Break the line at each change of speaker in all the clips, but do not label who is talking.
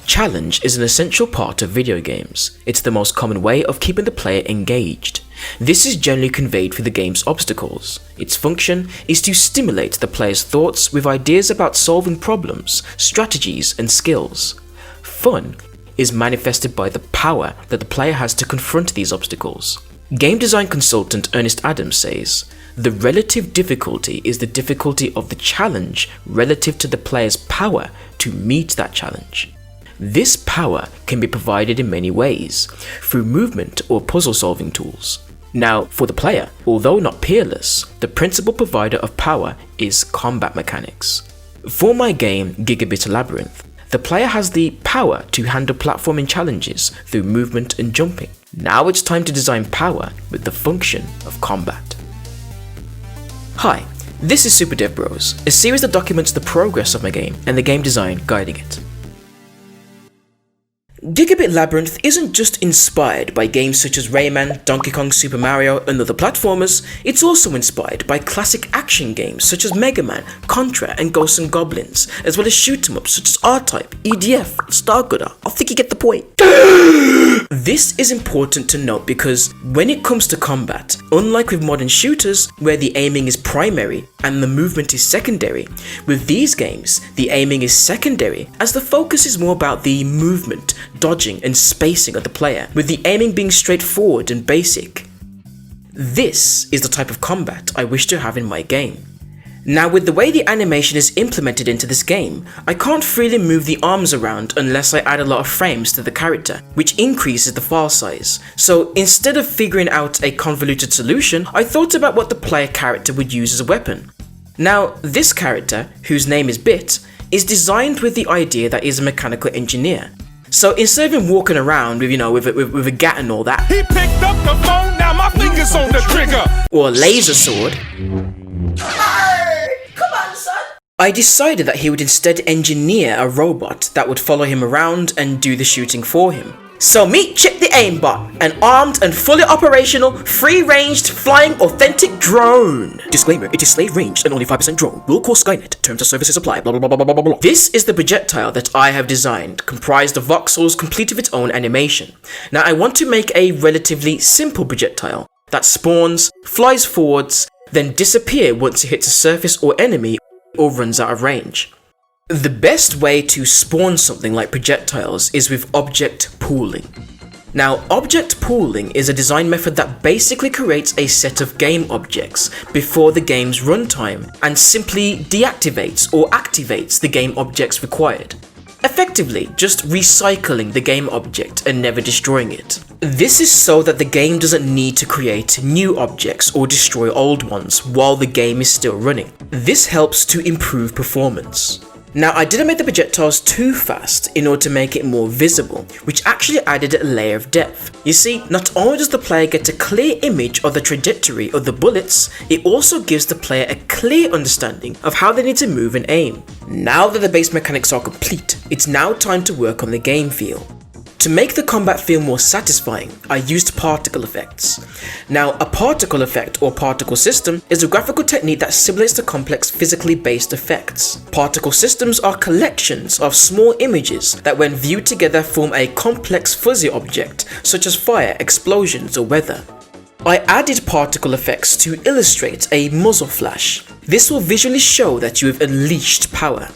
Challenge is an essential part of video games. It's the most common way of keeping the player engaged. This is generally conveyed through the game's obstacles. Its function is to stimulate the player's thoughts with ideas about solving problems, strategies, and skills. Fun is manifested by the power that the player has to confront these obstacles. Game design consultant Ernest Adams says, "The relative difficulty is the difficulty of the challenge relative to the player's power to meet that challenge." This power can be provided in many ways, through movement or puzzle solving tools. Now, for the player, although not peerless, the principal provider of power is combat mechanics. For my game, Gigabit Labyrinth, the player has the power to handle platforming challenges through movement and jumping. Now it's time to design power with the function of combat. Hi, this is Super Dev Bros, a series that documents the progress of my game and the game design guiding it. Gigabit Labyrinth isn't just inspired by games such as Rayman, Donkey Kong, Super Mario, and other platformers, it's also inspired by classic action games such as Mega Man, Contra, and Ghosts and Goblins, as well as shoot-em-ups such as R-Type, EDF, Stargutter. I think you get the point. This is important to note because when it comes to combat, unlike with modern shooters where the aiming is primary and the movement is secondary, with these games the aiming is secondary as the focus is more about the movement, dodging and spacing of the player, with the aiming being straightforward and basic. This is the type of combat I wish to have in my game. Now, with the way the animation is implemented into this game, I can't freely move the arms around unless I add a lot of frames to the character, which increases the file size. So instead of figuring out a convoluted solution, I thought about what the player character would use as a weapon. Now, this character, whose name is Bit, is designed with the idea that he's a mechanical engineer. So instead of him walking around with a gat and all that,
he picked up the phone, now my fingers on the trigger,
or a laser sword, I decided that he would instead engineer a robot that would follow him around and do the shooting for him. So meet Chip the Aimbot, an armed and fully operational, free-ranged, flying authentic drone. Disclaimer, it is slave-ranged and only 5% drone. Will cause Skynet. Terms of services apply. Blah blah blah blah blah blah. This is the projectile that I have designed, comprised of voxels complete with its own animation. Now I want to make a relatively simple projectile that spawns, flies forwards, then disappear once it hits a surface or enemy or runs out of range. The best way to spawn something like projectiles is with object pooling. Now, object pooling is a design method that basically creates a set of game objects before the game's runtime and simply deactivates or activates the game objects required. Effectively, just recycling the game object and never destroying it. This is so that the game doesn't need to create new objects or destroy old ones while the game is still running. This helps to improve performance. Now, I didn't make the projectiles too fast in order to make it more visible, which actually added a layer of depth. You see, not only does the player get a clear image of the trajectory of the bullets, it also gives the player a clear understanding of how they need to move and aim. Now that the base mechanics are complete, it's now time to work on the game feel. To make the combat feel more satisfying, I used particle effects. Now, a particle effect or particle system is a graphical technique that simulates the complex physically based effects. Particle systems are collections of small images that when viewed together form a complex fuzzy object, such as fire, explosions, or weather. I added particle effects to illustrate a muzzle flash. This will visually show that you have unleashed power.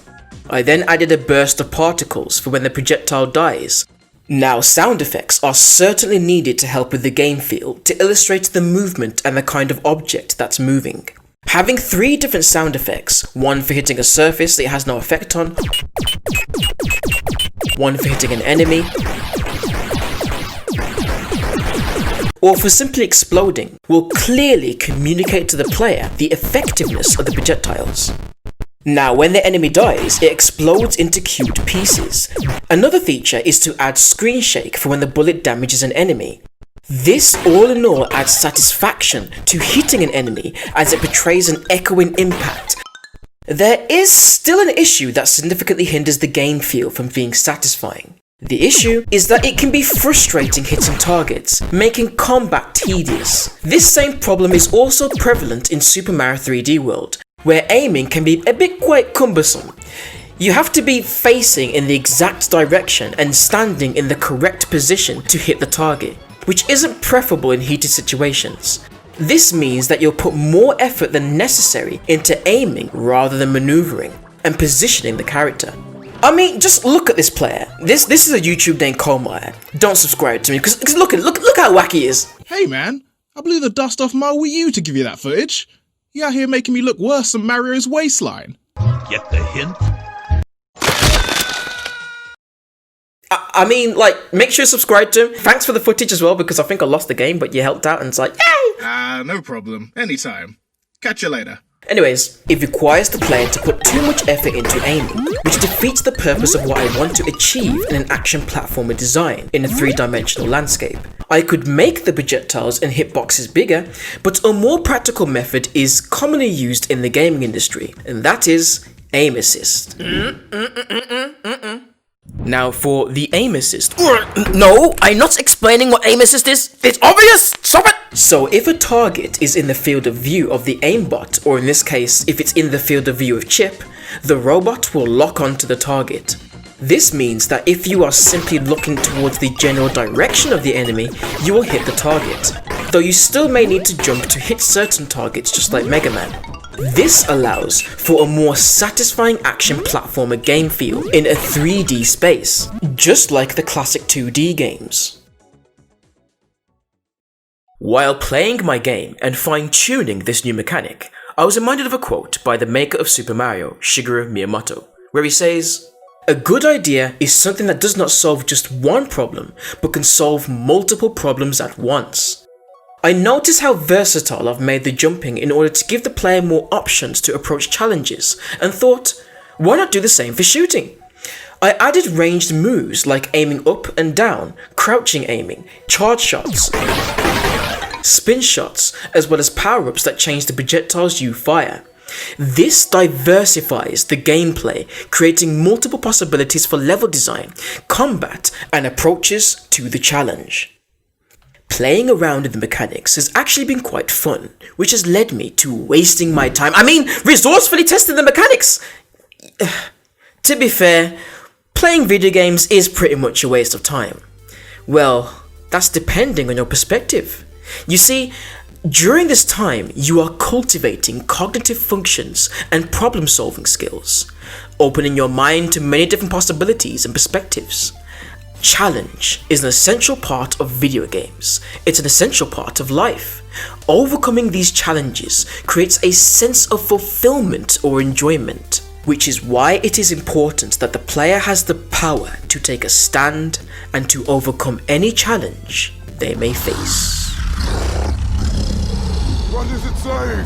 I then added a burst of particles for when the projectile dies. Now, sound effects are certainly needed to help with the game feel, to illustrate the movement and the kind of object that's moving. Having 3 different sound effects, one for hitting a surface that it has no effect on, one for hitting an enemy, or for simply exploding, will clearly communicate to the player the effectiveness of the projectiles. Now, when the enemy dies, it explodes into cute pieces. Another feature is to add screen shake for when the bullet damages an enemy. This all in all adds satisfaction to hitting an enemy as it portrays an echoing impact. There is still an issue that significantly hinders the game feel from being satisfying. The issue is that it can be frustrating hitting targets, making combat tedious. This same problem is also prevalent in Super Mario 3D World, where aiming can be a bit quite cumbersome. You have to be facing in the exact direction and standing in the correct position to hit the target, which isn't preferable in heated situations. This means that you'll put more effort than necessary into aiming rather than maneuvering and positioning the character. I mean, just look at this player. This is a YouTube named Comire. Don't subscribe to me because look how wacky he is.
Hey man, I blew the dust off my Wii U to give you that footage. You out here making me look worse than Mario's waistline.
Get the hint?
I mean, like, make sure you subscribe to him. Thanks for the footage as well, because I think I lost the game, but you helped out and it's like, yay!
No problem. Anytime. Catch you later.
Anyways, it requires the player to put too much effort into aiming, which defeats the purpose of what I want to achieve in an action platformer design in a 3-dimensional landscape. I could make the projectiles and hitboxes bigger, but a more practical method is commonly used in the gaming industry, and that is aim assist. Now for the aim assist. No, I'm not explaining what aim assist is. It's obvious! Stop it! So if a target is in the field of view of the aimbot, or in this case, if it's in the field of view of Chip, the robot will lock onto the target. This means that if you are simply looking towards the general direction of the enemy, you will hit the target, though you still may need to jump to hit certain targets just like Mega Man. This allows for a more satisfying action platformer game feel in a 3D space, just like the classic 2D games. While playing my game and fine-tuning this new mechanic, I was reminded of a quote by the maker of Super Mario, Shigeru Miyamoto, where he says, "A good idea is something that does not solve just one problem, but can solve multiple problems at once." I noticed how versatile I've made the jumping in order to give the player more options to approach challenges, and thought, why not do the same for shooting? I added ranged moves like aiming up and down, crouching aiming, charge shots, spin shots, as well as power-ups that change the projectiles you fire. This diversifies the gameplay, creating multiple possibilities for level design, combat, and approaches to the challenge. Playing around with the mechanics has actually been quite fun, which has led me to wasting my time. Resourcefully testing the mechanics! To be fair, playing video games is pretty much a waste of time. Well, that's depending on your perspective. You see, during this time, you are cultivating cognitive functions and problem-solving skills, opening your mind to many different possibilities and perspectives. Challenge is an essential part of video games. It's an essential part of life. Overcoming these challenges creates a sense of fulfillment or enjoyment, which is why it is important that the player has the power to take a stand and to overcome any challenge they may face.
What does it say?